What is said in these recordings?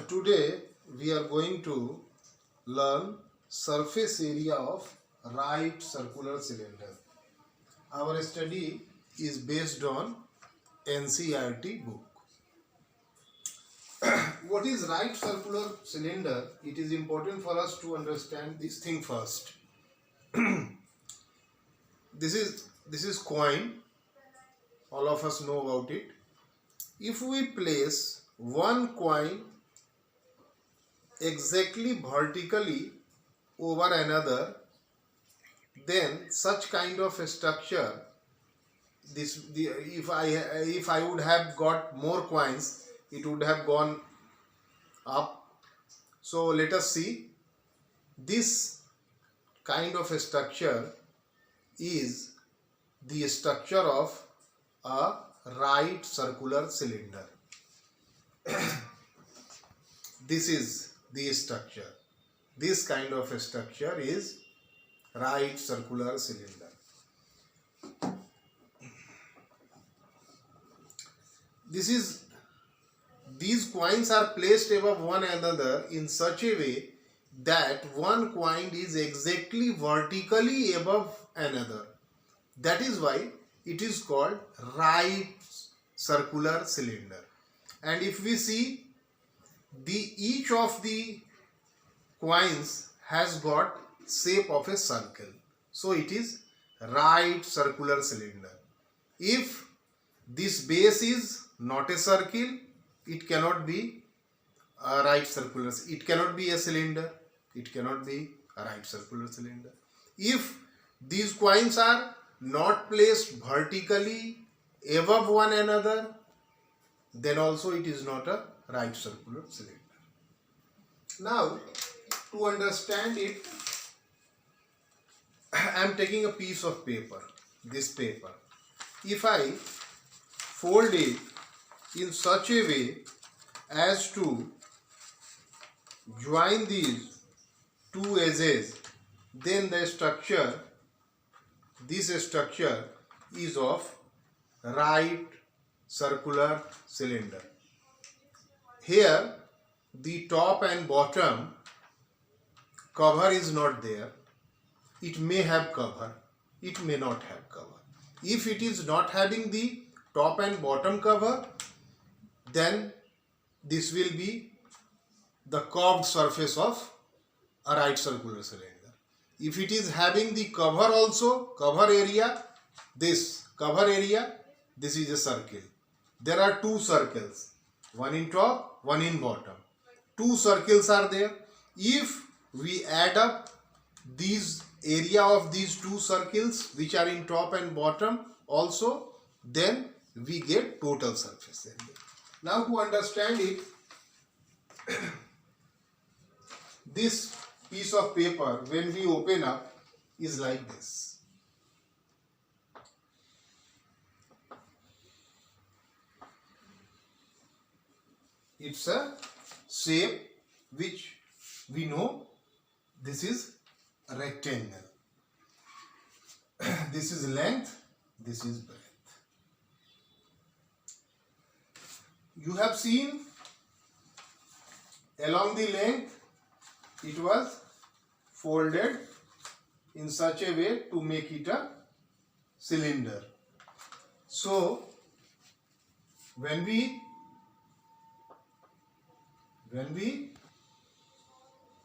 Today we are going to learn surface area of right circular cylinder. Our study is based on NCERT book. What is right circular cylinder? It is important for us to understand this thing first. This is coin. All of us know about it. If we place one coin exactly vertically over another, then such kind of a structure, if I would have got more coins, it would have gone up. So let us see. This kind of a structure is the structure of a right circular cylinder. This is the structure. This kind of a structure is right circular cylinder. These coins are placed above one another in such a way that one coin is exactly vertically above another. That is why it is called right circular cylinder. And if we see, each of the coins has got shape of a circle. So it is right circular cylinder. If this base is not a circle, it cannot be a right circular. It cannot be a cylinder. It cannot be a right circular cylinder. If these coins are not placed vertically above one another, then also it is not a right circular cylinder. Now, to understand it, I am taking a piece of paper, this paper. If I fold it in such a way as to join these two edges, then this structure is of right circular cylinder. Here the top and bottom cover is not there. It may have cover, it may not have cover. If it is not having the top and bottom cover, then this will be the curved surface of a right circular cylinder. If it is having the cover also, cover area, this is a circle. There are two circles, one in top, one in bottom. Two circles are there. If we add up these area of these two circles which are in top and bottom also, then we get total surface area. Now to understand it, this piece of paper, when we open up, is like this. It's a shape which we know this is a rectangle. This is length, this is breadth. You have seen along the length it was folded in such a way to make it a cylinder. So when we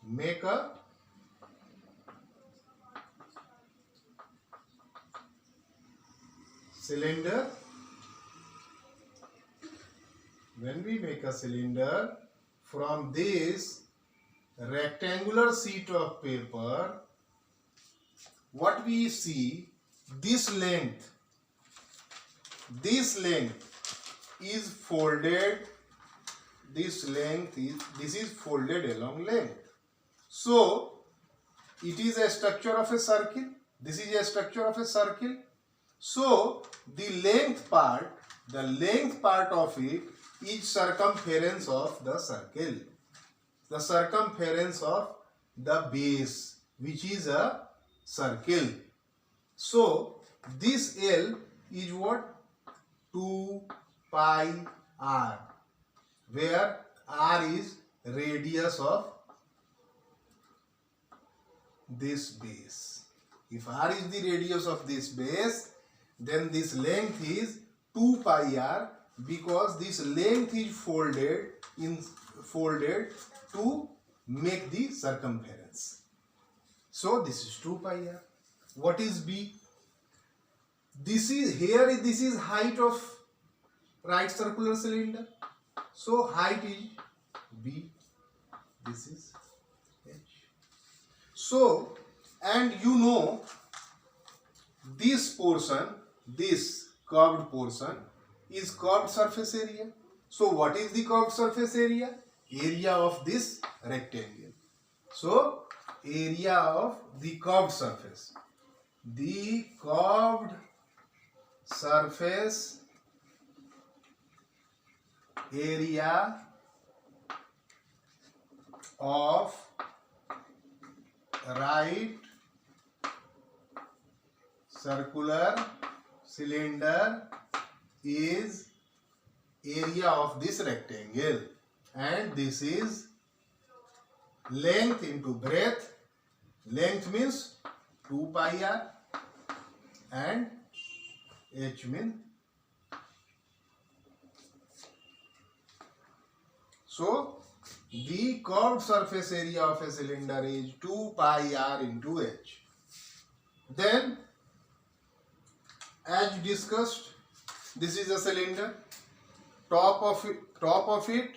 make a cylinder, from this rectangular sheet of paper, what we see, this length is folded, this is folded along length. So it is a structure of a circle, this is a structure of a circle. So the length part of it is circumference of the circle, the circumference of the base, which is a circle. So this L is what? 2 pi r, where r is radius of this base. If r is the radius of this base, then this length is 2 pi r, because this length is folded to make the circumference. So this is 2 pi r. What is b? This is height of right circular cylinder. So height is b. This is h. So, and you know, this portion, this curved portion is curved surface area. So what is the curved surface area? Area of this rectangle. So area of the curved surface. The curved surface area of right circular cylinder is area of this rectangle, and this is length into breadth. Length means 2 pi r and h means. So the curved surface area of a cylinder is 2 pi r into h. Then, as discussed, this is a cylinder, top of it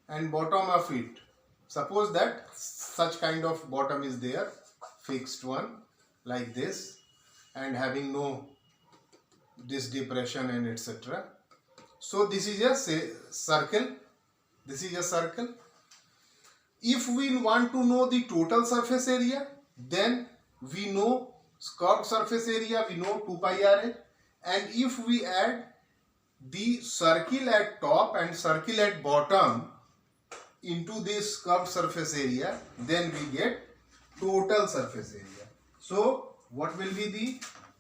and bottom of it. Suppose that such kind of bottom is there, fixed one like this, and having no this depression and etc. So this is a circle. This is a circle. If we want to know the total surface area, then we know curved surface area, we know 2 pi r h, and if we add the circle at top and circle at bottom into this curved surface area, then we get total surface area. So what will be the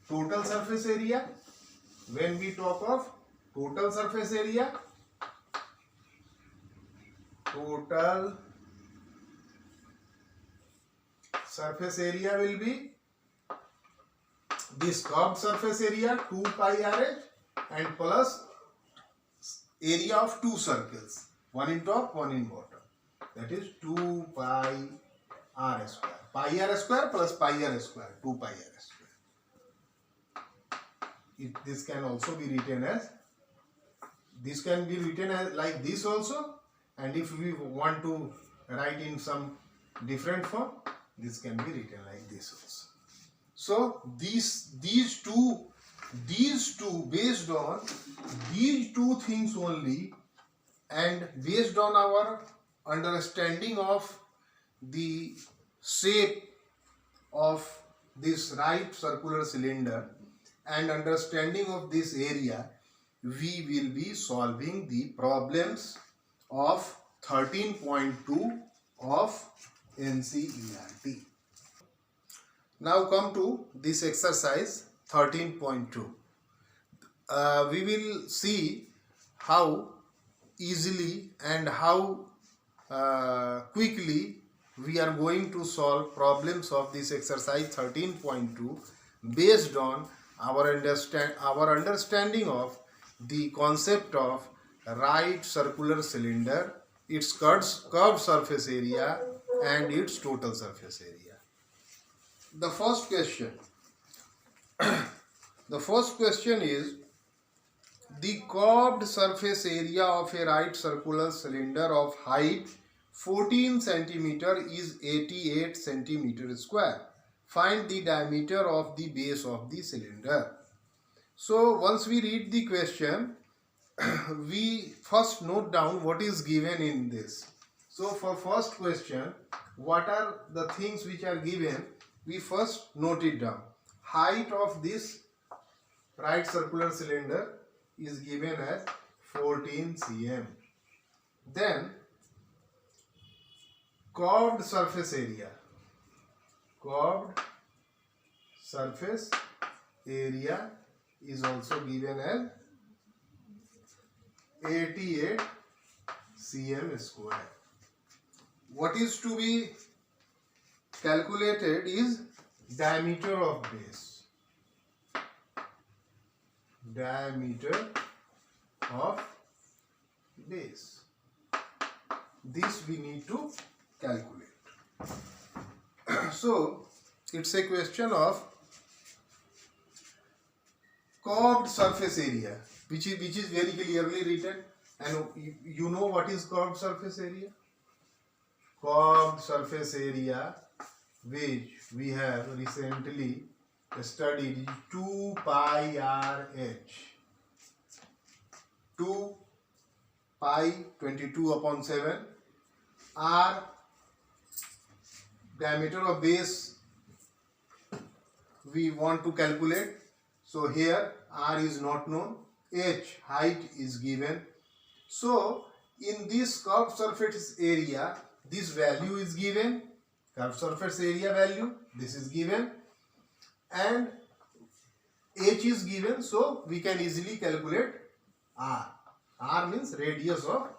total surface area? When we talk of total surface area, total surface area will be this curved surface area 2 pi r h and plus area of two circles, one in top, one in bottom, that is 2 pi r square. Pi r square plus pi r square, 2 pi r square. This can also be written as, this can be written as like this also, and if we want to write in some different form, this can be written like this also. So these two based on these two things only, and based on our understanding of the shape of this right circular cylinder and understanding of this area, we will be solving the problems of 13.2 of NCERT. Now come to this exercise 13.2. We will see how easily and how quickly we are going to solve problems of this exercise 13.2 based on our understanding of the concept of right circular cylinder, its curved surface area and its total surface area. The first question is, the curved surface area of a right circular cylinder of height 14 cm is 88 cm square. Find the diameter of the base of the cylinder. So once we read the question, we first note down what is given in this. So for first question, what are the things which are given? We first note it down. Height of this right circular cylinder is given as 14 cm. Then curved surface area. Curved surface area is also given as 88 cm square. what is to be calculated is diameter of base. Diameter of base. This we need to calculate. So it's a question of curved surface area, which is very clearly written. And you know what is curved surface area? Curved surface area, which we have recently studied, is 2 pi RH. 2 pi 22/7 r, diameter of base we want to calculate. So here r is not known, h height is given. So in this curved surface area, this value is given, curved surface area value, this is given, and h is given, so we can easily calculate r. R means radius of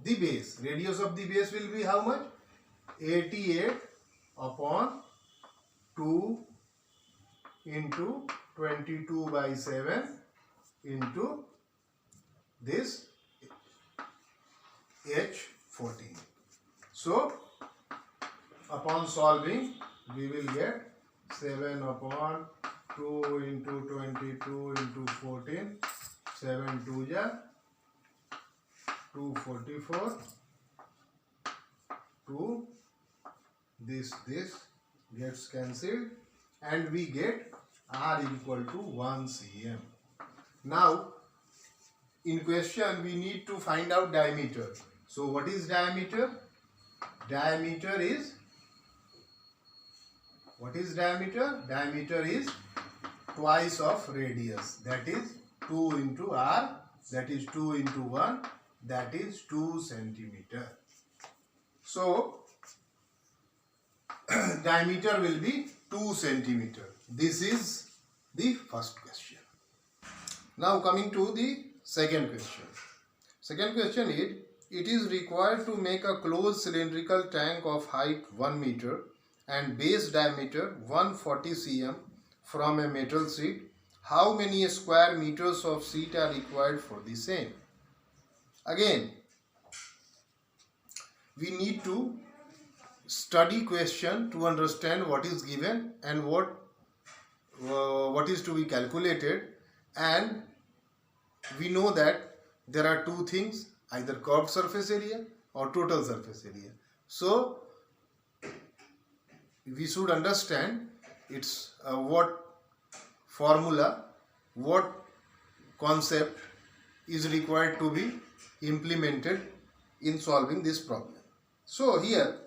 the base. Radius of the base will be how much? 88/2 into 22/7 into this h14. So upon solving we will get 7/2 into 22 into 14, 7 2 ja 244, 2, this gets cancelled, and we get r equal to 1 cm. Now in question we need to find out diameter. So what is diameter? Diameter is, what is diameter? Diameter is twice of radius, that is 2 into r, that is 2 into 1, that is 2 centimeter. So diameter will be 2 centimeter. This is the first question. Now coming to the second question. Second question is, it is required to make a closed cylindrical tank of height 1 meter and base diameter 140 cm from a metal sheet. How many square meters of sheet are required for the same? Again, we need to study question to understand what is given and what is to be calculated, and we know that there are two things, either curved surface area or total surface area. So we should understand its what formula, what concept is required to be implemented in solving this problem. So here,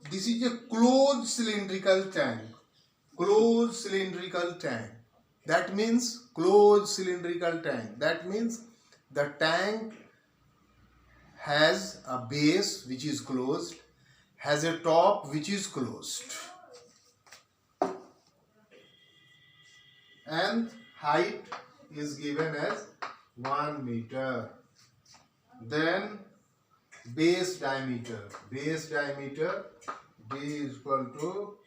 this is a closed cylindrical tank. Closed cylindrical tank. That means closed cylindrical tank. That means the tank has a base which is closed, has a top which is closed, and height is given as 1 meter. Then base diameter D is equal to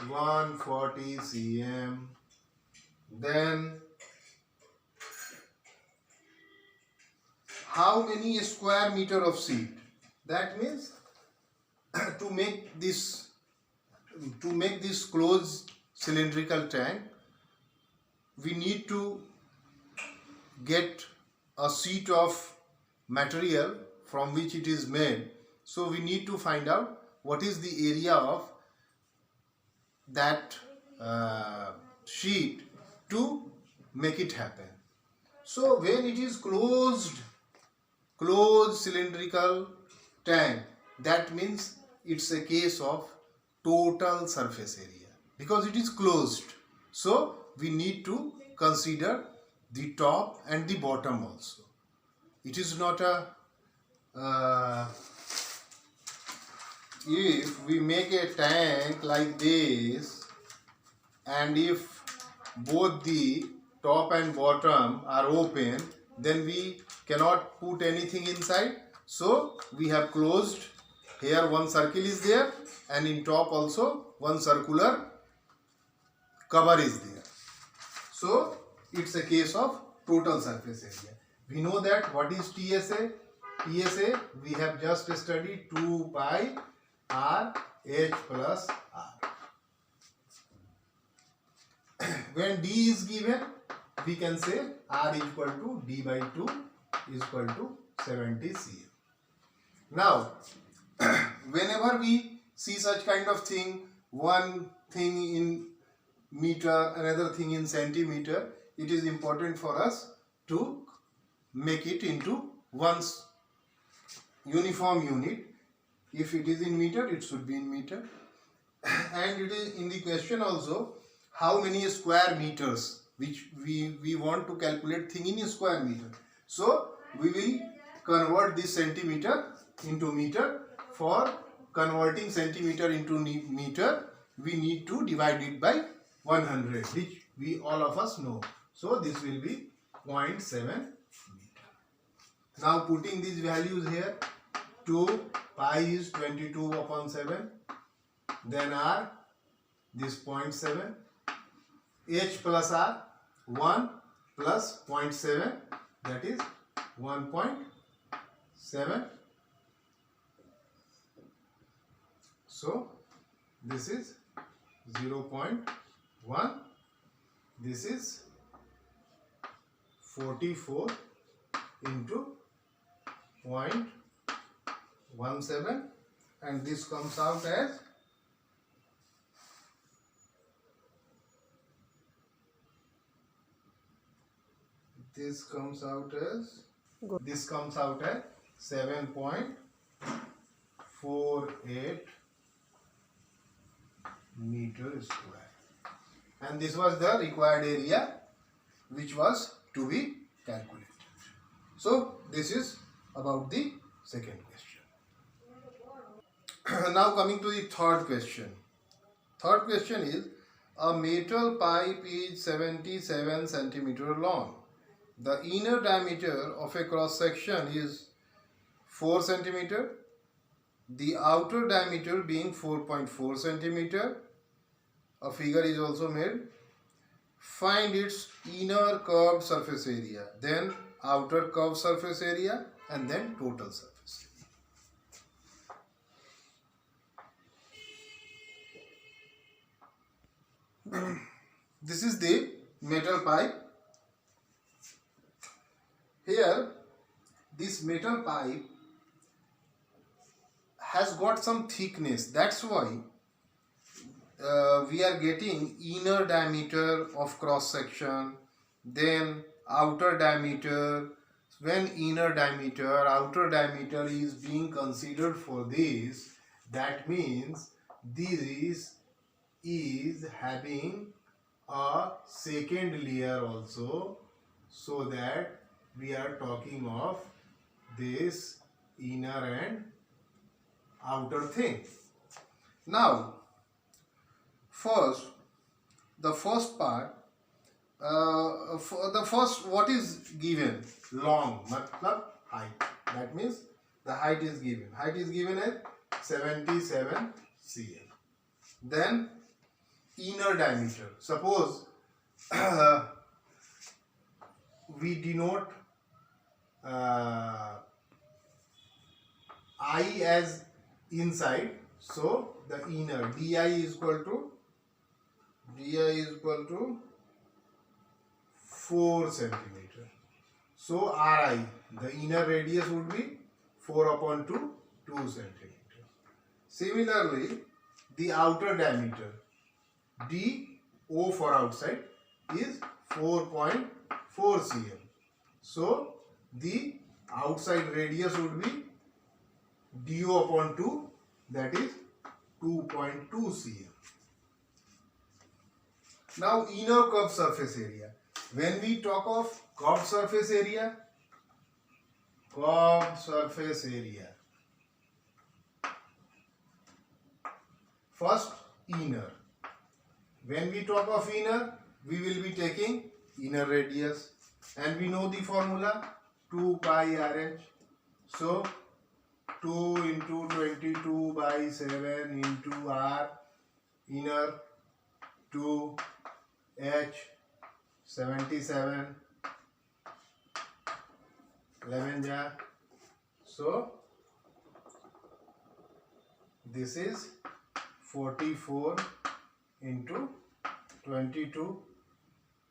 140 cm. Then how many square meter of sheet? That means to make this closed cylindrical tank, we need to get a sheet of material from which it is made. So we need to find out what is the area of that sheet to make it happen. So when it is closed cylindrical tank, that means it's a case of total surface area, because it is closed. So we need to consider the top and the bottom also. It is not a if we make a tank like this, and if both the top and bottom are open, then we cannot put anything inside. So we have closed here one circle is there, and in top also one circular cover is there. So it's a case of total surface area. We know that what is TSA? TSA we have just studied 2 pi r h plus r. When d is given, we can say r equal to d by 2 is equal to 70 cm. Now, whenever we see such kind of thing, one thing in meter, another thing in centimeter, it is important for us to make it into one uniform unit. If it is in meter, it should be in meter. And it is in the question also, how many square meters, which we want to calculate thing in square meter. So we will convert this centimeter into meter. For converting centimeter into meter, we need to divide it by 100, which we all of us know. So this will be 0.7 meter. Now putting these values here, 2 pi is 22 upon 7, then r, this 0.7, h plus r, 1 plus 0.7, that is 1.7. So this is 0.1, this is 44 into 0.17, and this comes out as 7.48 meter square, and this was the required area which was to be calculated. So this is about the second question. Now coming to the third question. Third question is, a metal pipe is 77 centimeter long. The inner diameter of a cross section is 4 centimeter. The outer diameter being 4.4 centimeter. A figure is also made. Find its inner curved surface area, then outer curved surface area, and then total surface area. This is the metal pipe. Here, this metal pipe has got some thickness. That's why we are getting inner diameter of cross section, then outer diameter. When inner diameter, outer diameter is being considered for this, that means this is having a second layer also, so that we are talking of this inner and outer thing. Now, the first part, what is given? Long, matlab height. That means the height is given. Height is given as 77 cm. Then inner diameter. Suppose we denote I as inside, so the inner di is equal to 4 centimeter. So Ri, the inner radius would be 4 upon 2 centimeter. Similarly, the outer diameter do for outside is 4.4 cm. So the outside radius would be do upon 2, that is 2.2 cm. Now inner curved surface area. When we talk of curved surface area, first inner. When we talk of inner, we will be taking inner radius, and we know the formula 2 pi RH. So 2 into 22 by 7 into R inner 2 H 77 11 ja. So this is 44 into 22.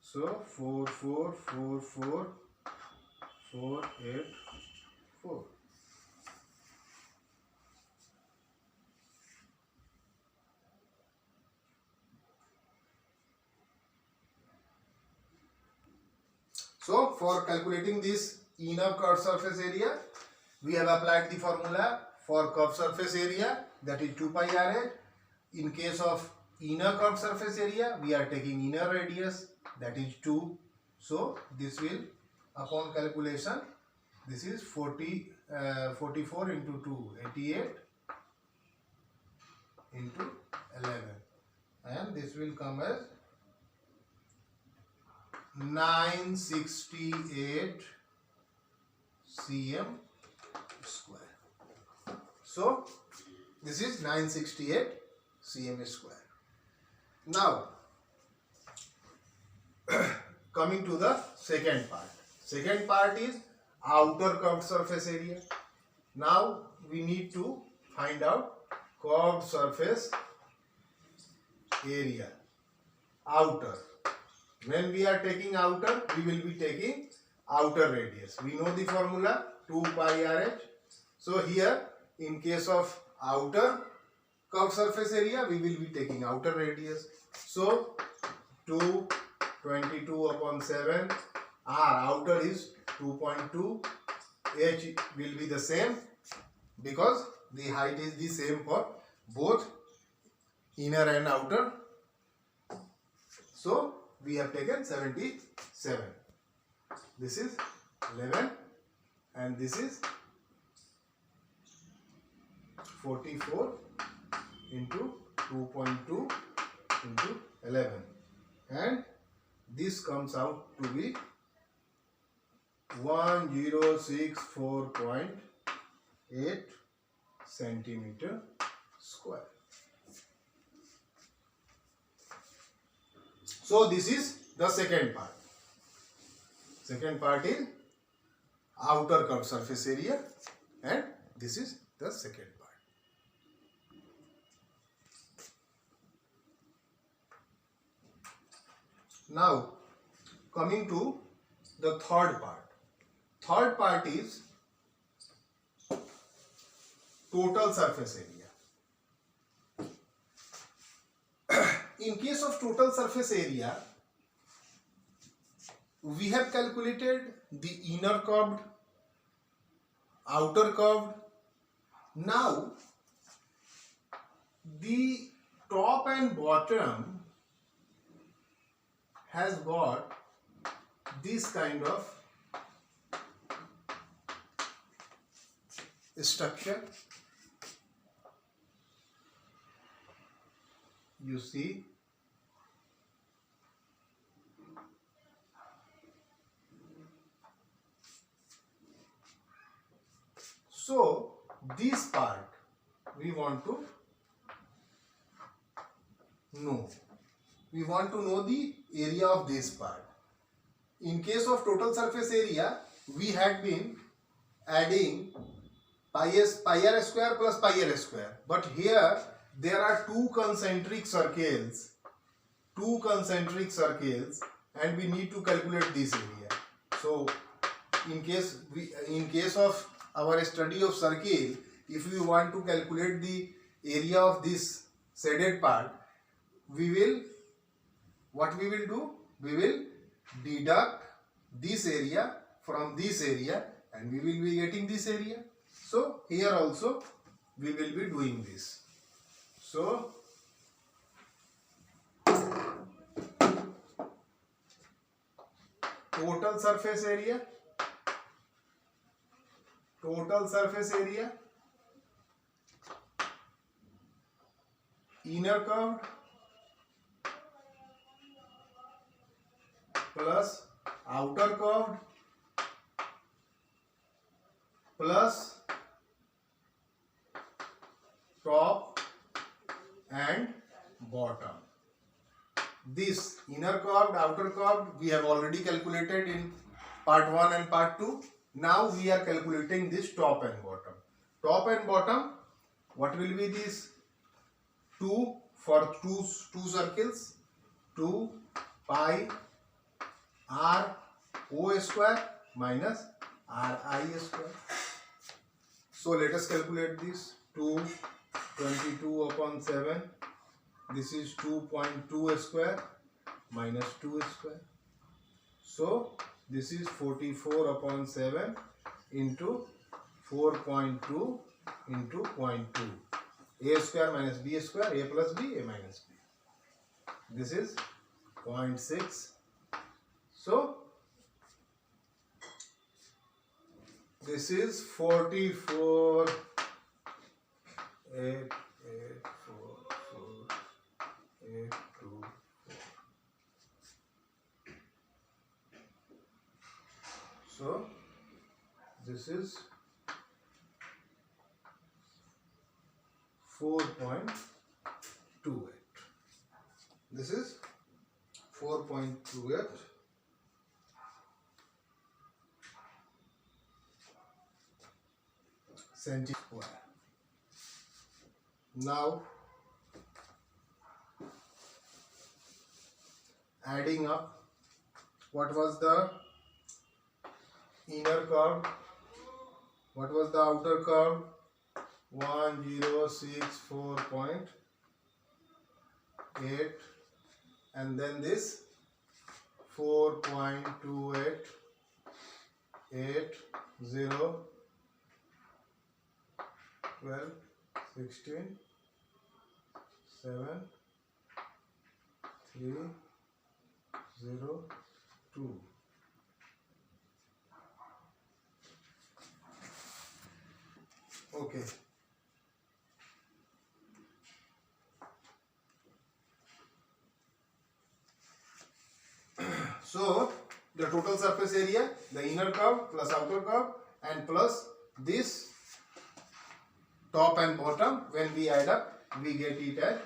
So 4444484. So for calculating this inner curved surface area, we have applied the formula for curved surface area, that is 2 pi r. In case of inner curved surface area, we are taking inner radius, that is 2. So this will, upon calculation, this is 44 into 2, 88 into 11, and this will come as 968 cm square. So this is 968 cm square. Now coming to the second part. Second part is outer curved surface area. Now we need to find out curved surface area, outer. When we are taking outer, we will be taking outer radius. We know the formula 2 pi RH. So here, in case of outer curved surface area, we will be taking outer radius. So 2 22 upon 7, R outer is 2.2, H will be the same because the height is the same for both inner and outer. So we have taken 77. This is 11 and this is 44 into 2.2 into 11, and this comes out to be 1064.8 centimeter square. So this is the second part. Second part is outer curved surface area, and this is the second part. Now coming to the third part. Third part is total surface area. In case of total surface area, we have calculated the inner curved, outer curved. Now the top and bottom has got this kind of structure. You see, so this part we want to know. We want to know the area of this part. In case of total surface area, we had been adding pi r square plus pi r square, but here there are two concentric circles, and we need to calculate this area. So in case of our study of circle, if we want to calculate the area of this shaded part, what we will do? We will deduct this area from this area, and we will be getting this area. So here also we will be doing this. So total surface area, inner curved plus outer curved plus and bottom. This inner curved, outer curved, we have already calculated in part 1 and part 2. Now we are calculating this top and bottom. Top and bottom, what will be this? 2 for two circles, 2 pi r o square minus r I square. So let us calculate this. 222 upon 7. This is 2.2 square minus 2 square. So this is 44 upon 7 into 4.2 into 0.2. A square minus b square, a plus b, a minus b. This is 0.6. So this is 44, 8, 8, 4, 4, 8, 2, 4. So this is 4.28. This is 4.28 centimeter square. Now adding up, what was the inner curve, what was the outer curve? 1064.8, and then this 4.28, 8, 0, 12, 16, 7, 3, 0, 2. Okay. So the total surface area, the inner curve plus outer curve and plus this top and bottom, when we add up, we get it at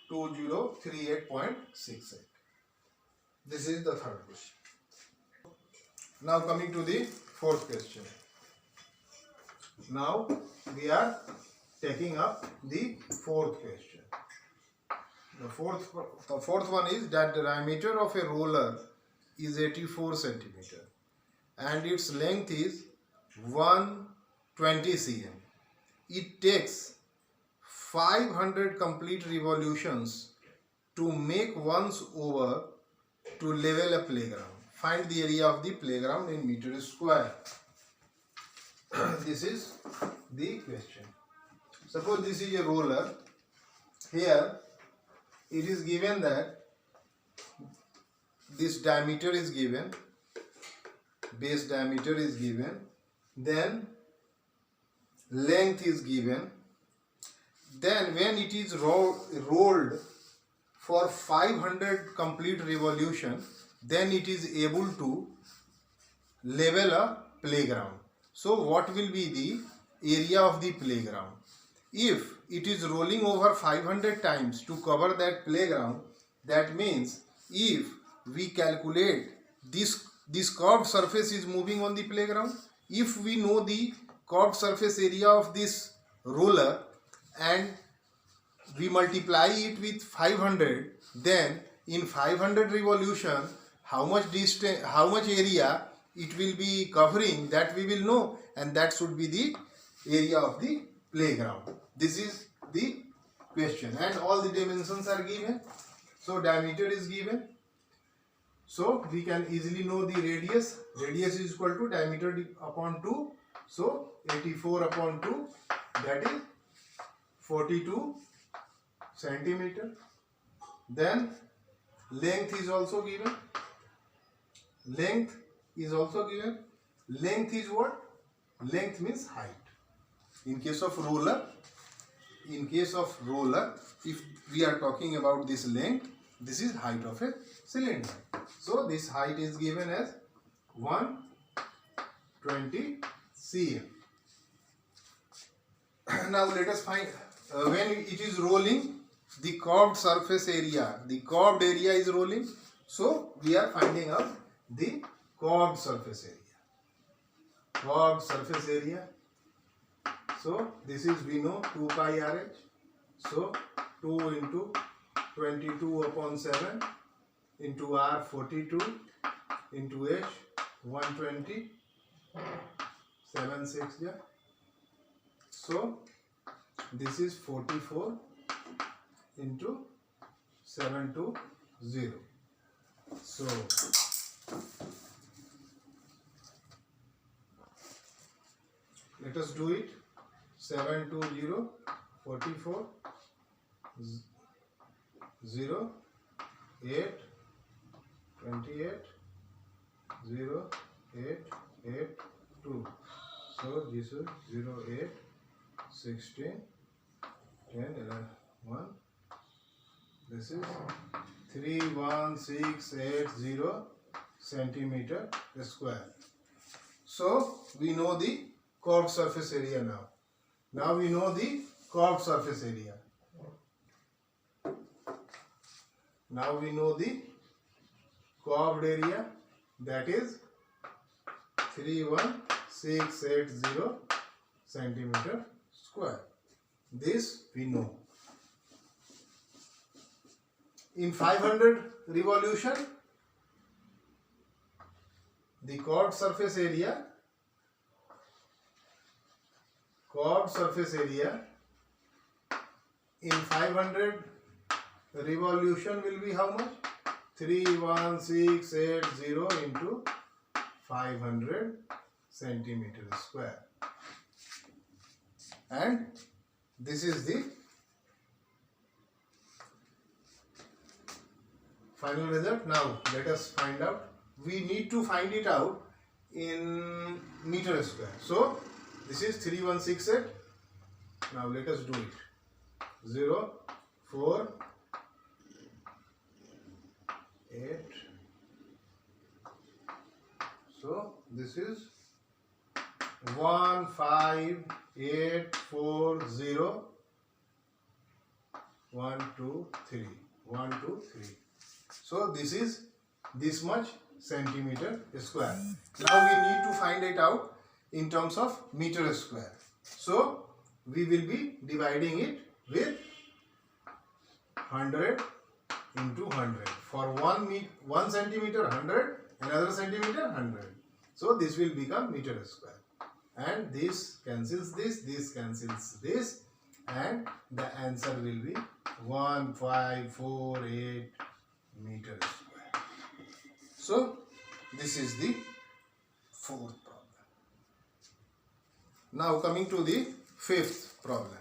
2038.68. This is the third question. Now coming to the fourth question. Now we are taking up the fourth question. The fourth one is that the diameter of a roller is 84 centimeter and its length is 120 cm. It takes 500 complete revolutions to make once over to level a playground. Find the area of the playground in meters square. This is the question. Suppose this is a roller. Here it is given that this diameter is given, base diameter is given, then length is given. Then when it is rolled for 500 complete revolution, then it is able to level a playground. So what will be the area of the playground? If it is rolling over 500 times to cover that playground, that means if we calculate this curved surface is moving on the playground, if we know the curved surface area of this roller and we multiply it with 500, then in 500 revolution how much distance, how much area it will be covering, that we will know, and that should be the area of the playground. This is the question and all the dimensions are given. So diameter is given. So we can easily know the radius. Radius is equal to diameter upon 2. So 84 upon 2, that is 42 centimeter. Then length is also given. Length is also given. Length is what? Length means height. In case of roller, if we are talking about this length, this is height of a cylinder. So this height is given as 120 cm. Now let us find when it is rolling the curved surface area, the curved area is rolling, so we are finding out the curved surface area. Curved surface area. So this is, we know, 2 pi RH. So 2 into 22 upon 7 into R 42 into H 120, 7 6 yeah. So this is 44 into 720. So let us do it. 720 44 0 8 28 0 8 8 2. So this is 0 8 16 10 11 1. This is 31680 centimeter square. So we know the curved surface area now. Now we know the curved surface area. Now we know the curved area, that is 31680 centimeter square. This we know. In 500 revolution, the curved surface area in 500 revolution will be how much? 31680 into 500 centimeter square. And this is the final result. Now let us find out. We need to find it out in meter square. So this is 3168. Now let us do it. 0 4 8. So this is 15840 1 2 3 1 2 3. So this is this much centimeter square. Now we need to find it out in terms of meter square. So we will be dividing it with 100 into 100. For 1 centimeter 100, another centimeter 100. So this will become meter square. And this cancels this cancels this, and the answer will be 1548 meter square. So this is the fourth problem. Now coming to the fifth problem.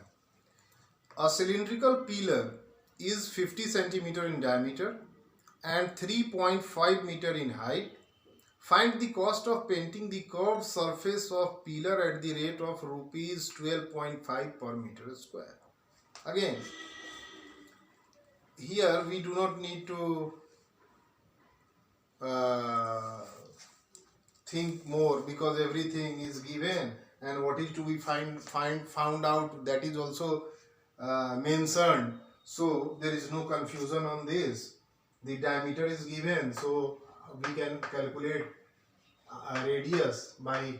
A cylindrical pillar is 50 centimeter in diameter and 3.5 meter in height. Find the cost of painting the curved surface of pillar at the rate of rupees 12.5 per meter square. Again, here we do not need to think more, because everything is given, and what is to be found out, that is also mentioned. So there is no confusion on this. The diameter is given, so we can calculate a radius by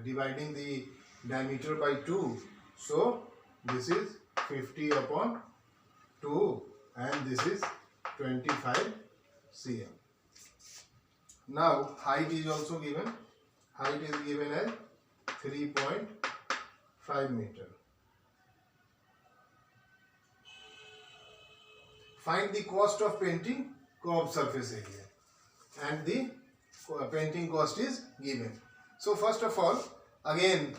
dividing the diameter by 2. So this is 50 upon 2 and this is 25 cm. Now height is also given. Height is given as 3.5 meter. Find the cost of painting curved surface area, and the painting cost is given. So first of all, again,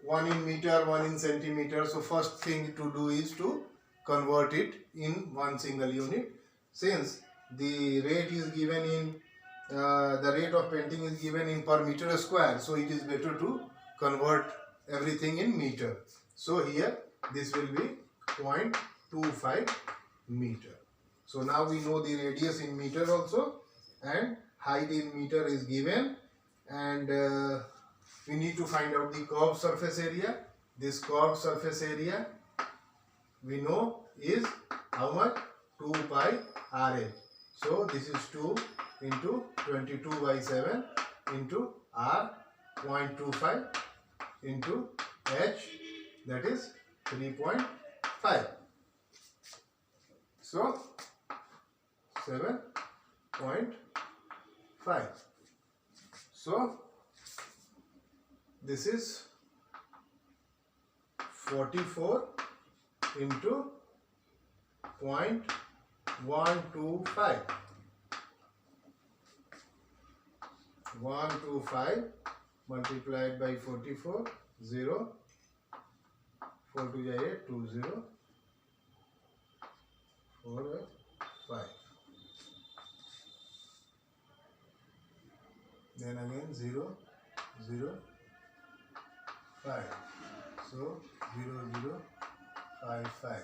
1 in meter, 1 in centimeter. So first thing to do is to convert it in one single unit. Since the rate is given in the rate of painting is given in per meter square, so it is better to convert everything in meter. So here this will be 0.25 meter. So now we know the radius in meter also, and height in meter is given, and we need to find out the curved surface area. This curved surface area we know is how much? 2 pi RH. So this is 2 into 22 by 7 into R 0.25 into H, that is 3.5. So 7.5. So this is 44 into 0.125. 125 multiplied by 44, 0, 4 to 8, 2, 0, 4, 5. Then again 0, 0, 5. So 0, 0, 5, 5.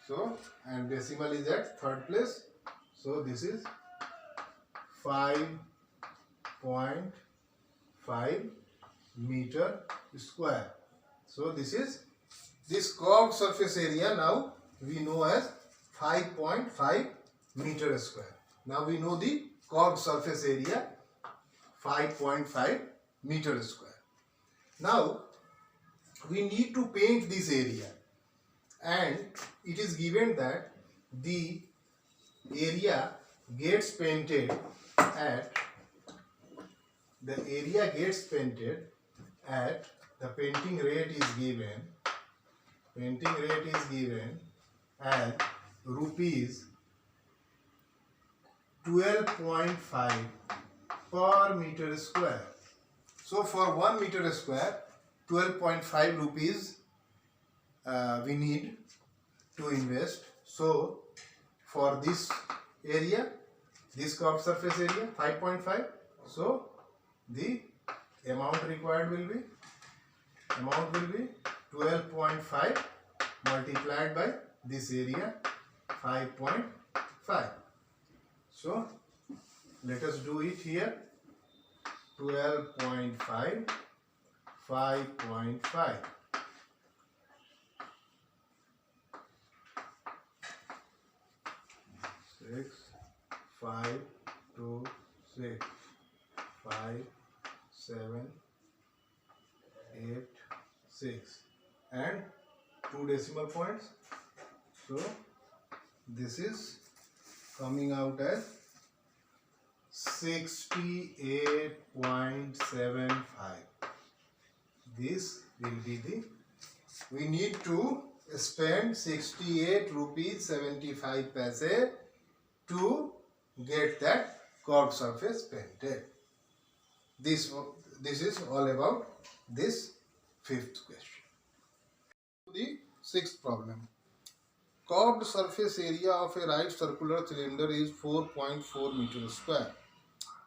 So, and decimal is at third place. So this is 5.5 meter square. So this is this curved surface area now we know as 5.5 meter square. Now we know the curved surface area 5.5 meter square. Now we need to paint this area, and it is given that the area gets painted at the painting rate is given as rupees 12.5 per meter square. So for 1 meter square 12.5 rupees we need to invest. So for this area, this curved surface area 5.5, so the amount required will be 12.5 multiplied by this area 5.5. So let us do it here. 12.5, 5.5. 6, 5, 2, 6, 5, 7, 8, 6, and 2 decimal points. So this is coming out as 68.75. This will be the, we need to spend 68 rupees 75 paise to get that curved surface painted. This is all about this fifth question. The sixth problem. Curved surface area of a right circular cylinder is 4.4 meter square.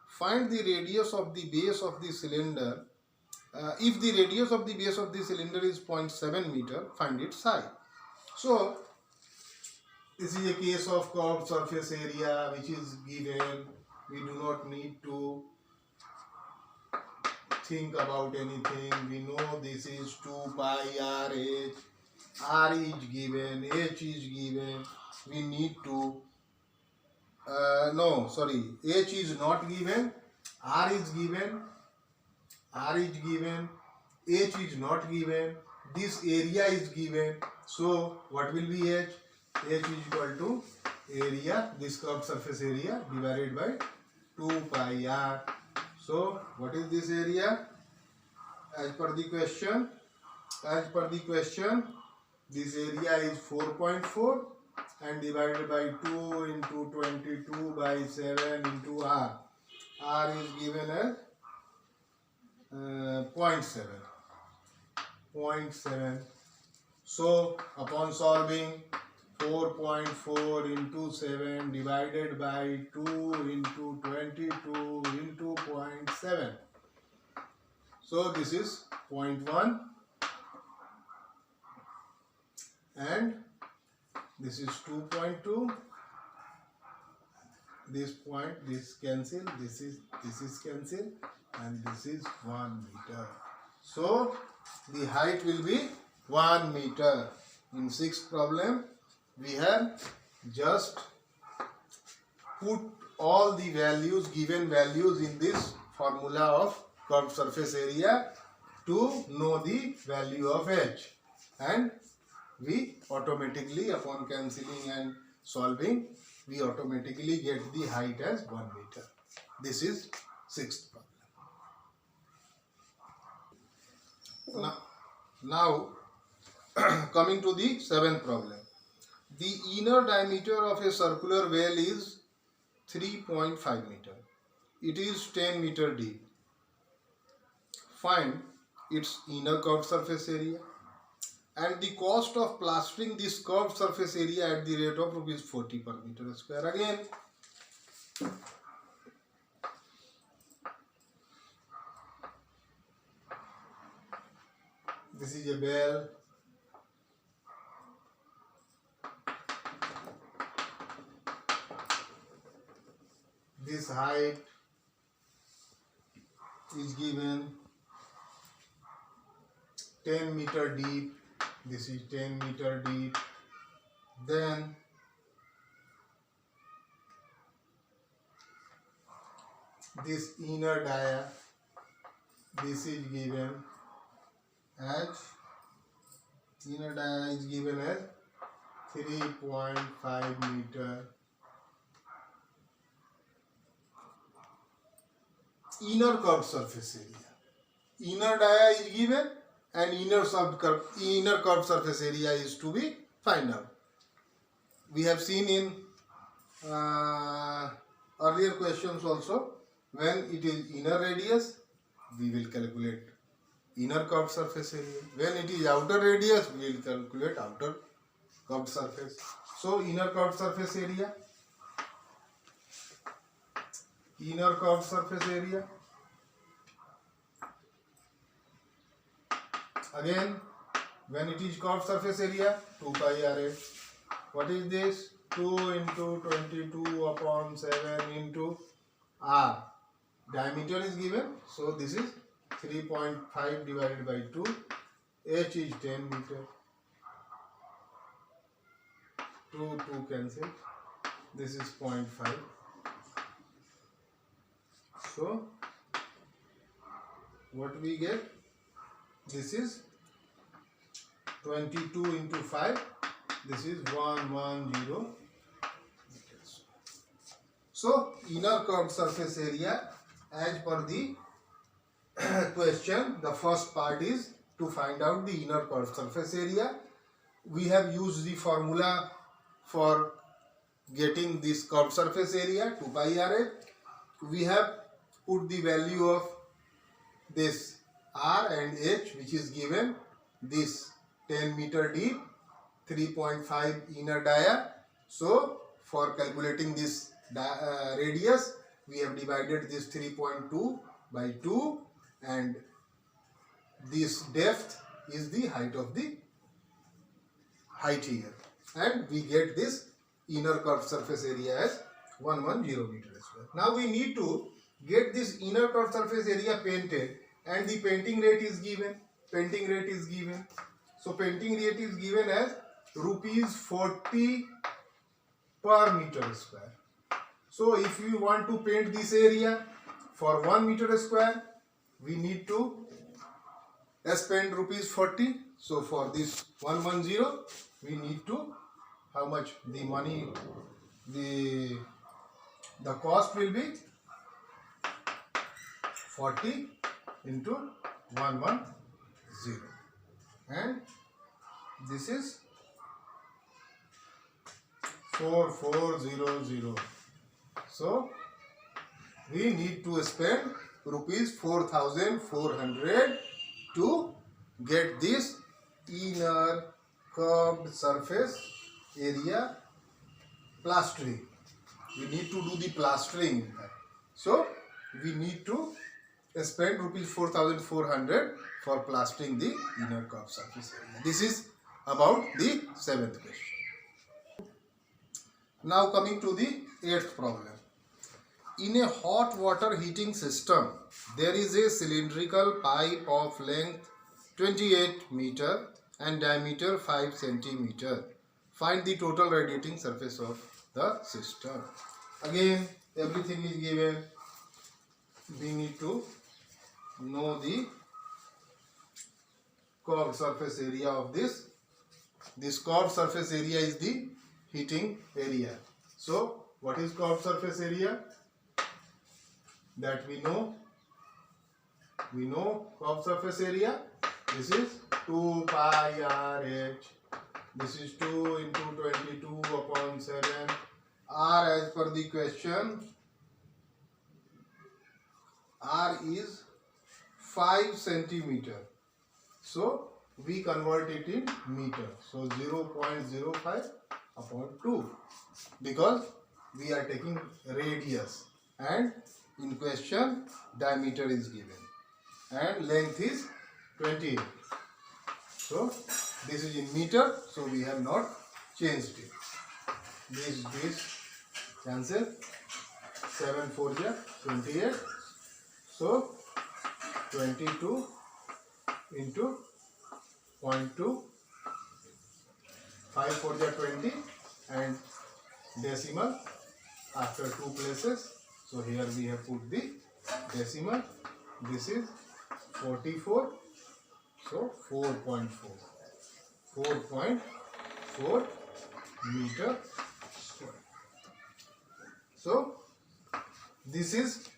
Find the radius of the base of the cylinder. If the radius of the base of the cylinder is 0.7 meter, find its height. So this is a case of curved surface area which is given. We do not need to think about anything. We know this is 2 pi RH. R is given, H is given. We need to H is not given, R is given, H is not given, this area is given. So what will be H? H is equal to area, this curved surface area divided by 2 pi R. So what is this area? As per the question, this area is 4.4 and divided by 2 into 22 by 7 into R. R is given as 0.7. So upon solving, 4.4 into 7 divided by 2 into 22 into 0.7. So this is 0.1 and this is 2.2. This cancel, this is cancel, and this is 1 meter. So the height will be 1 meter. In sixth problem, we have just put all the values, given values in this formula of curved surface area to know the value of h, and we automatically, upon cancelling and solving, we automatically get the height as 1 meter. This is sixth problem. Now coming to the seventh problem. The inner diameter of a circular well is 3.5 meter. It is 10 meter deep. Find its inner curved surface area and the cost of plastering this curved surface area at the rate of rupees 40 per meter square. Again, this is a well. This height is given 10 meter deep. This is 10 meter deep. Then this inner dia, this is given as 3.5 meter. Inner curved surface area. Inner dia is given and inner curved surface area is to be find out. We have seen in earlier questions also, when it is inner radius, we will calculate inner curved surface area. When it is outer radius, we will calculate outer curved surface. So inner curved surface area. Inner curved surface area. Again, when it is curved surface area, 2 pi RA. What is this? 2 into 22 upon 7 into R. Diameter is given, so this is 3.5 divided by 2. H is 10 meter. 2 cancel. This is 0.5. So what we get? This is 22 into 5. This is 110 meters. So inner curved surface area, as per the question, the first part is to find out the inner curved surface area. We have used the formula for getting this curved surface area, 2 pi RA. We have put the value of this R and H, which is given this 10 meter deep, 3.5 inner dia. So for calculating this radius, we have divided this 3.2 by 2, and this depth is the height of the height here, and we get this inner curved surface area as 110 meters square. Now we need to get this inner curved surface area painted, and the painting rate is given. So painting rate is given as rupees 40 per meter square. So if we want to paint this area for 1 meter square, we need to spend rupees 40. So for this 110, we need to, how much the money, the cost will be 40 into 110, and this is 4400. So we need to spend rupees 4400 to get this inner curved surface area plastering. We need to do the plastering in that. So we need to spend rupees 4400 for plastering the inner curved surface area. This is about the 7th question. Now coming to the 8th problem. In a hot water heating system, there is a cylindrical pipe of length 28 meter and diameter 5 centimeter. Find the total radiating surface of the system. Again, everything is given. We need to know the curved surface area of this. This curved surface area is the heating area. So, what is curved surface area? That we know. We know curved surface area. This is 2 pi RH. This is 2 into 22 upon 7. R, as per the question, R is 5 centimeter. So we convert it in meter. So 0.05 upon 2, because we are taking radius and in question diameter is given and length is 28. So this is in meter, so we have not changed it. This cancel. 7 4 ja 28. So 22 into 0.2, 5 4 ja 20 and decimal after 2 places. So here we have put the decimal. This is 44. So 4.4 meter square. So this is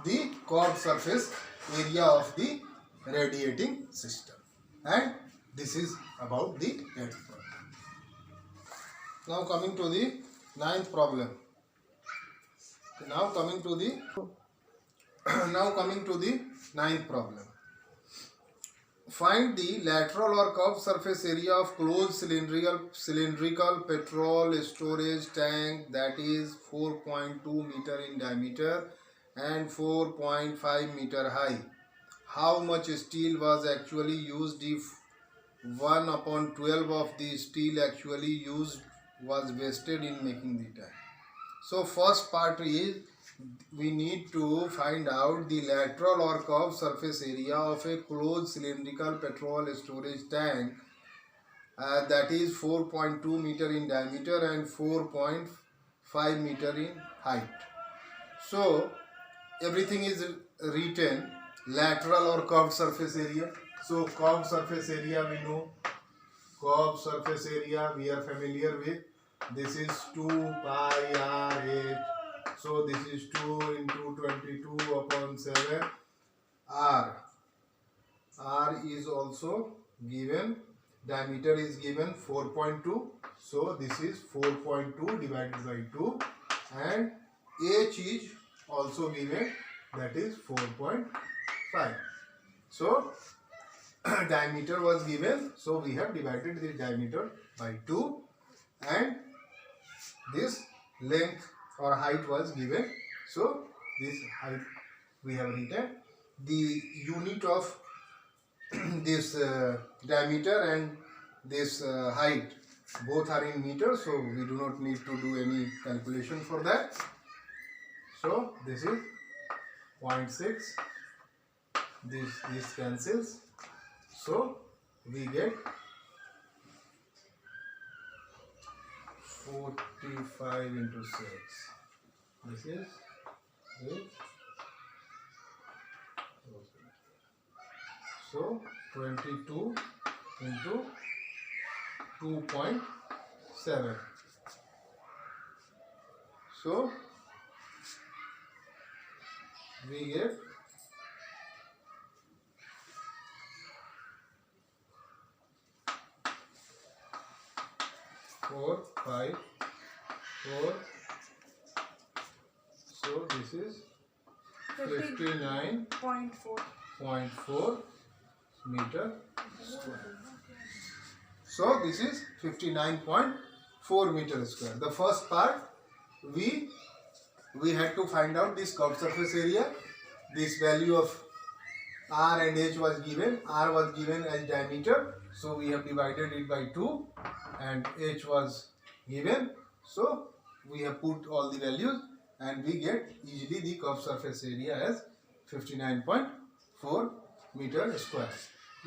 the curved surface area of the radiating system, and this is about the 8th problem. Now coming to the 9th problem. Now coming to the 9th problem. Find the lateral or curved surface area of closed cylindrical petrol storage tank that is 4.2 meter in diameter and 4.5 meter high. How much steel was actually used if 1/12 of the steel actually used was wasted in making the tank? So first part is we need to find out the lateral or curved surface area of a closed cylindrical petrol storage tank that is 4.2 meter in diameter and 4.5 meter in height. So everything is written lateral or curved surface area. So curved surface area we know. Curved surface area we are familiar with. This is 2 pi RH. So this is 2 into 22 upon 7. R is also given. Diameter is given 4.2. So this is 4.2 divided by 2. And H is also given, that is 4.5. So diameter was given. So we have divided the diameter by 2. And this length or height was given. So this height we have written. The unit of this diameter and this height both are in meters, so we do not need to do any calculation for that. So this is 0.6. This cancels. So we get 45 into 6. This is 8. So 22 into 2.7. So we get 4, 5, 4. So this is 59.4 meter square. So this is 59.4 meter square. The first part we had to find out this curved surface area. This value of R and H was given. R was given as diameter, so we have divided it by 2, and H was given, so we have put all the values and we get easily the curved surface area as 59.4 meter square.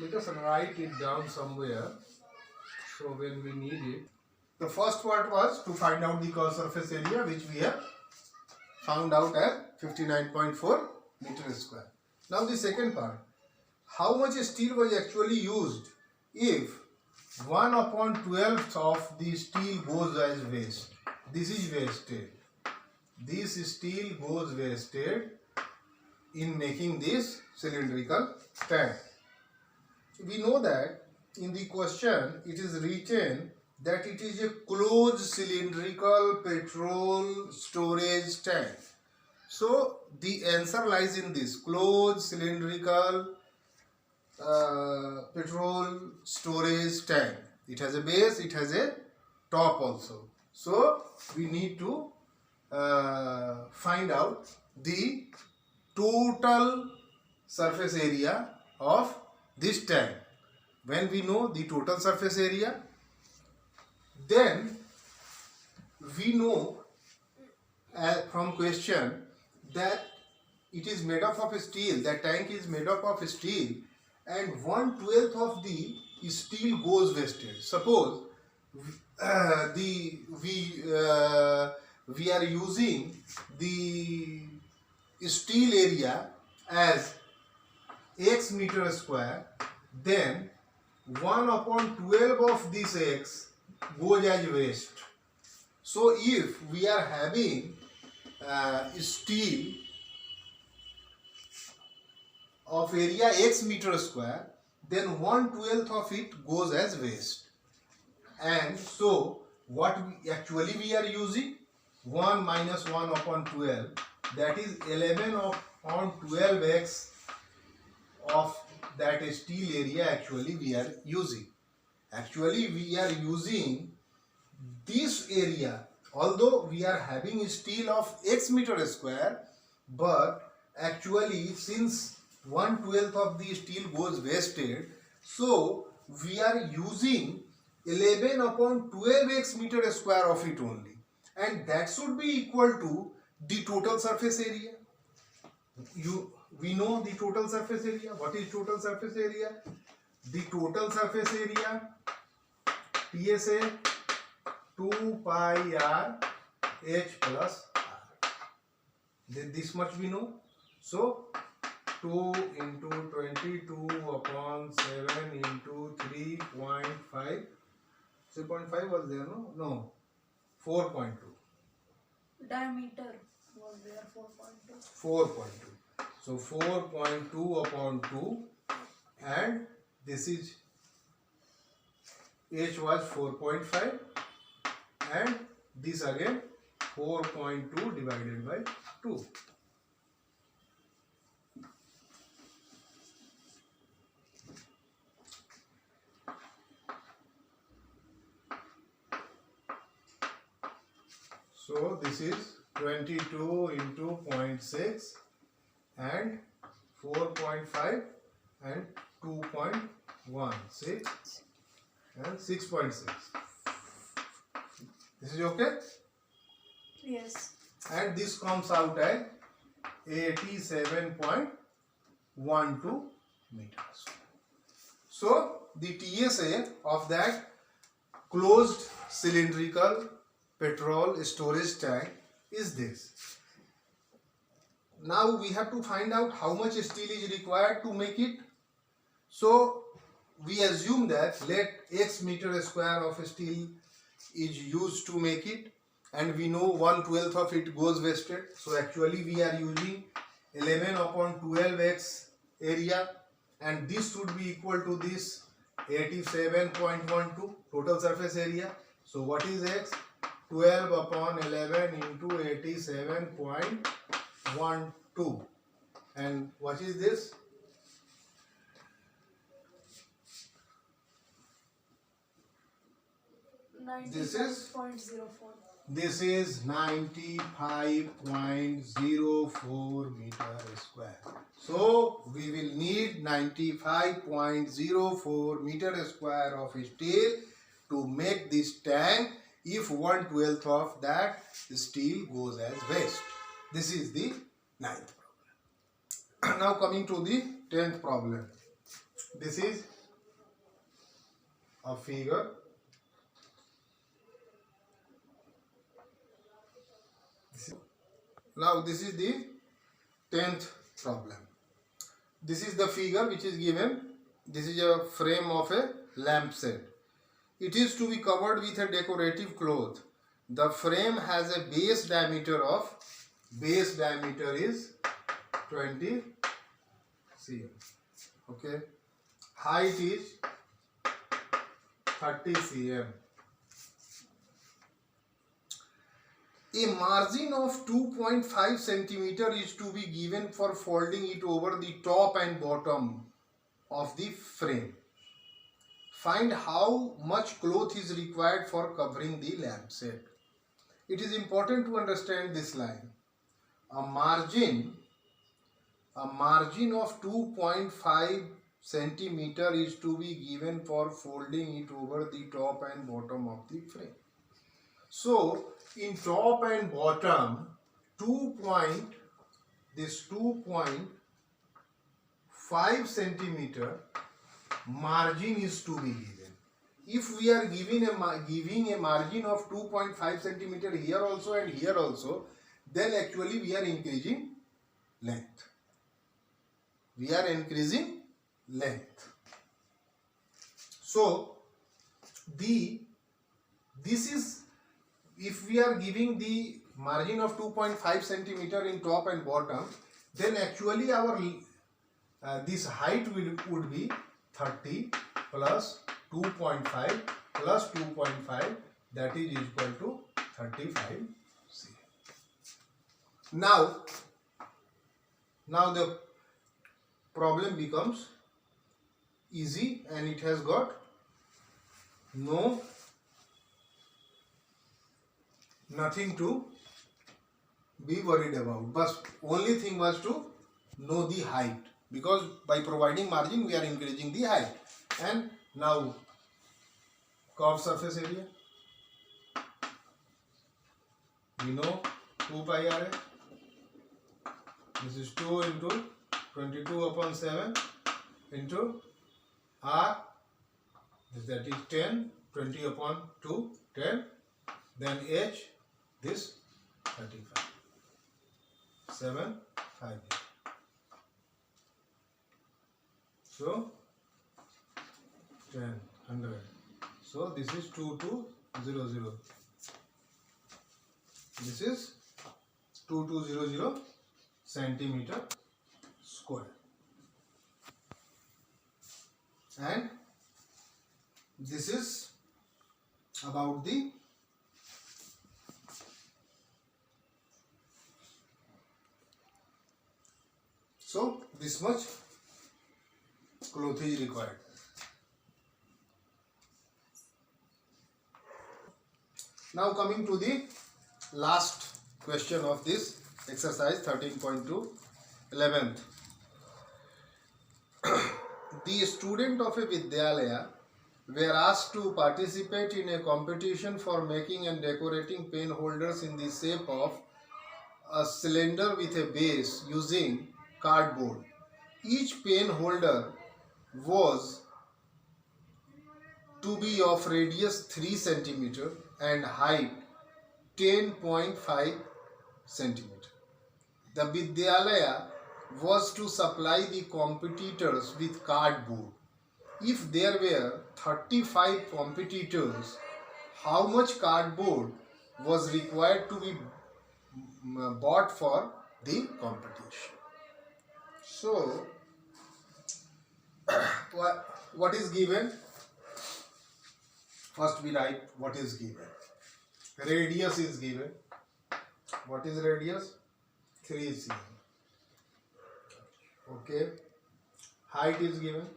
Let us write it down somewhere so when we need it. The first part was to find out the curved surface area, which we have found out at 59.4 meter square. Now the second part, how much steel was actually used if 1/12 of the steel goes as waste. This is wasted. This steel goes wasted in making this cylindrical tank. We know that in the question it is written that it is a closed cylindrical petrol storage tank. So the answer lies in this closed cylindrical petrol storage tank. It has a base, it has a top also. So we need to find out the total surface area of this tank. When we know the total surface area, then we know from question that it is made up of steel, that tank is made up of steel, and 1/12 of the steel goes wasted. Suppose we are using the steel area as x meter square, then 1/12 of this x goes as waste. So if we are having steel of area x meter square, then 1/12 of it goes as waste. And so what we are using 1 minus 1/12, that is 11/12x of that steel area actually we are using. Actually we are using this area, although we are having steel of x meter square, but actually since 1/12 of the steel goes wasted, so we are using 11/12x meter square of it only, and that should be equal to the total surface area. We know the total surface area. What is total surface area? The total surface area PSA 2 pi r h plus r. This much we know. So 2 into 22/7 into 3.5. 3.5 was there, no? No. 4.2. Diameter was there 4.2. 4.2. So 4.2/2, and this is h was 4.5, and this again 4.2 divided by 2. So this is 22 into 0.6 and 4.5 and 2.16 and 6.6. This is okay? Yes. And this comes out at 87.12 meters. So the TSA of that closed cylindrical petrol storage tank is this. Now we have to find out how much steel is required to make it. So we assume that let x meter square of steel is used to make it, and we know 1/12 of it goes wasted. So actually we are using 11/12x area, and this should be equal to this 87.12 total surface area. So what is x? 12/11 into 87.12, and what is this? This is 95.04. This is 95.04 meter square. So we will need 95.04 meter square of steel to make this tank if 1/12 of that steel goes as waste. This is the 9th problem. Now coming to the 10th problem. This is a figure. Now this is the 10th problem. This is the figure which is given. This is a frame of a lamp set. It is to be covered with a decorative cloth. The frame has a base diameter is 20 cm. Okay. Height is 30 cm. A margin of 2.5 centimeter is to be given for folding it over the top and bottom of the frame. Find how much cloth is required for covering the lamp set. It is important to understand this line. A margin of 2.5 centimeter is to be given for folding it over the top and bottom of the frame. So in top and bottom, 2.5 centimeter margin is to be given. If we are giving a margin of 2.5 centimeter here also and here also, then actually we are increasing length. So this is, if we are giving the margin of 2.5 centimeter in top and bottom, then actually our this height would be 30 plus 2.5 plus 2.5, that is equal to 35 cm. Now the problem becomes easy and it has got nothing to be worried about. But only thing was to know the height, because by providing margin we are increasing the height. And now curved surface area, we know 2 pi r. This is 2 into 22 upon 7 into r, that is 10, 20 upon 2, 10, then h, this 35, 7, 5. So 10, 100. So this is 2200. This is 2200 centimeter square. And this is about the so this much cloth is required. Now coming to the last question of this exercise 13.2, 11th. The student of a Vidyalaya were asked to participate in a competition for making and decorating pen holders in the shape of a cylinder with a base using cardboard. Each pen holder was to be of radius 3 centimeter and height 10.5 centimeter. The Vidyalaya was to supply the competitors with cardboard. If there were 35 competitors, how much cardboard was required to be bought for the competition? So, what is given? First we write what is given. Radius is given. What is radius? 3 cm. Okay. Height is given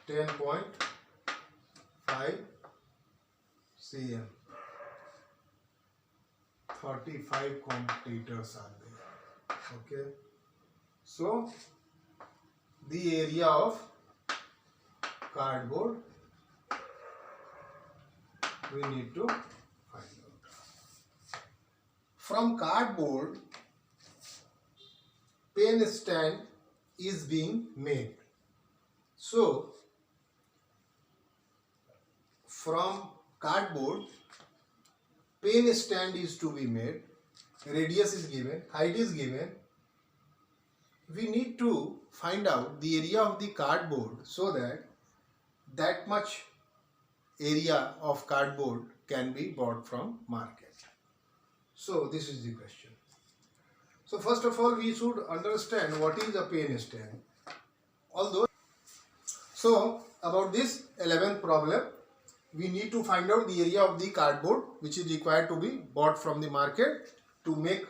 10.5 cm. 35 competitors are there. Okay. So the area of cardboard we need to find out. From cardboard, pen stand is being made. So from cardboard, pen stand is to be made, radius is given, height is given. We need to find out the area of the cardboard so that much area of cardboard can be bought from market. So this is the question. So first of all, we should understand what is a pen stand. So about this 11th problem, we need to find out the area of the cardboard which is required to be bought from the market to make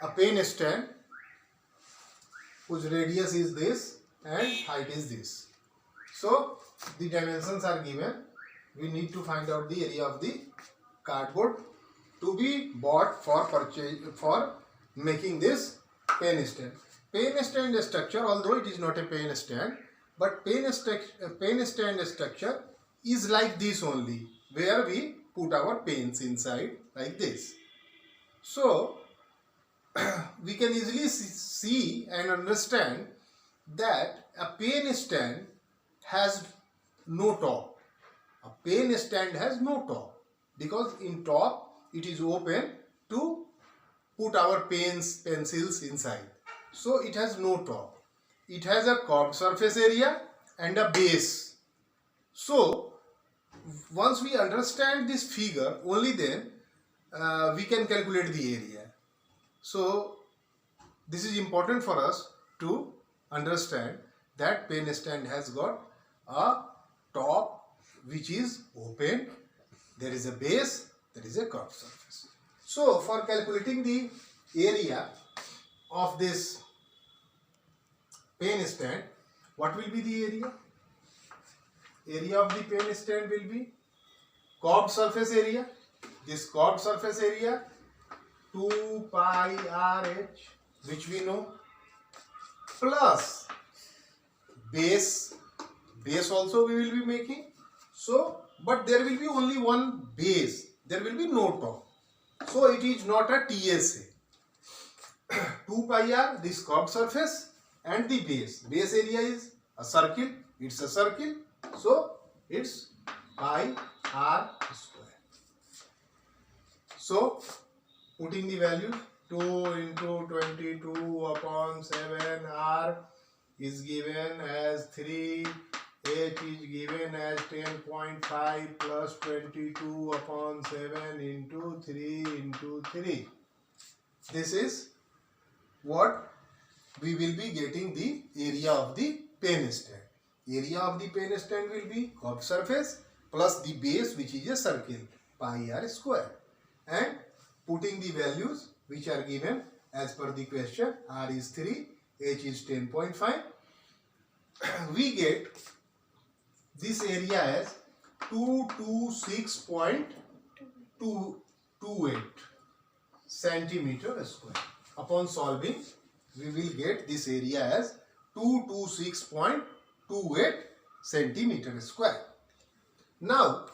a pen stand whose radius is this and height is this. So the dimensions are given. We need to find out the area of the cardboard to be bought for purchase for making this pen stand. Pen stand structure, although it is not a pen stand, but pen stand structure is like this only, where we put our pens inside like this. So we can easily see and understand that a pen stand has no top. A pen stand has no top because in top it is open to put our pens, pencils inside. So it has no top. It has a curved surface area and a base. So once we understand this figure, only then we can calculate the area. So this is important for us to understand that pen stand has got a top which is open, there is a base, there is a curved surface. So for calculating the area of this pen stand, what will be the area? Area of the pen stand will be curved surface area. This curved surface area 2 pi RH, which we know, plus base also we will be making. So but there will be only one base, there will be no top, so it is not a TSA. 2 pi r, this curved surface, and the base area is a circle, it's a circle, so it's pi r square. So putting the value 2 into 22 upon 7 r is given as 3, h is given as 10.5 plus 22 upon 7 into 3 into 3. This is what we will be getting the area of the pen stand. Area of the pen stand will be curved surface plus the base, which is a circle, pi r square, and putting the values which are given as per the question. R is 3, h is 10.5. We get this area as 226.228 centimeter square. Upon solving, we will get this area as 226.28 centimeter square. Now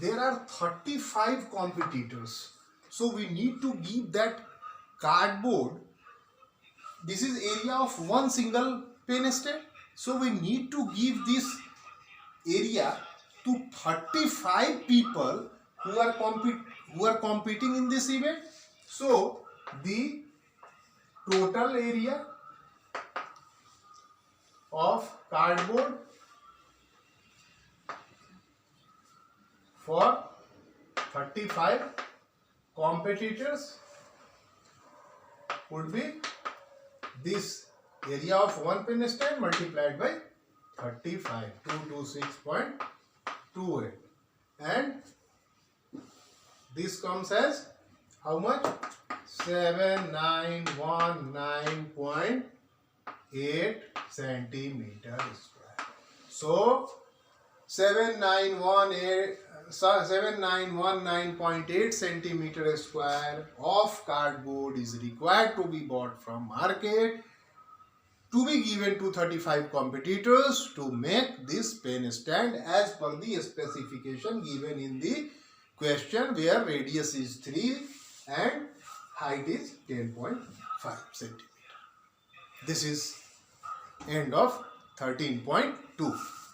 there are 35 competitors, so we need to give that cardboard, this is area of one single pen stand, so we need to give this area to 35 people who are competing in this event. So the total area of cardboard for 35 competitors would be this area of one pen stand multiplied by 35, 226.28, and this comes as how much? 7919.8 centimeter square. So 7919.8 centimeter square of cardboard is required to be bought from market to be given to 35 competitors to make this pen stand as per the specification given in the question, where radius is 3 and height is 10.5 centimeter. This is end of 13.2.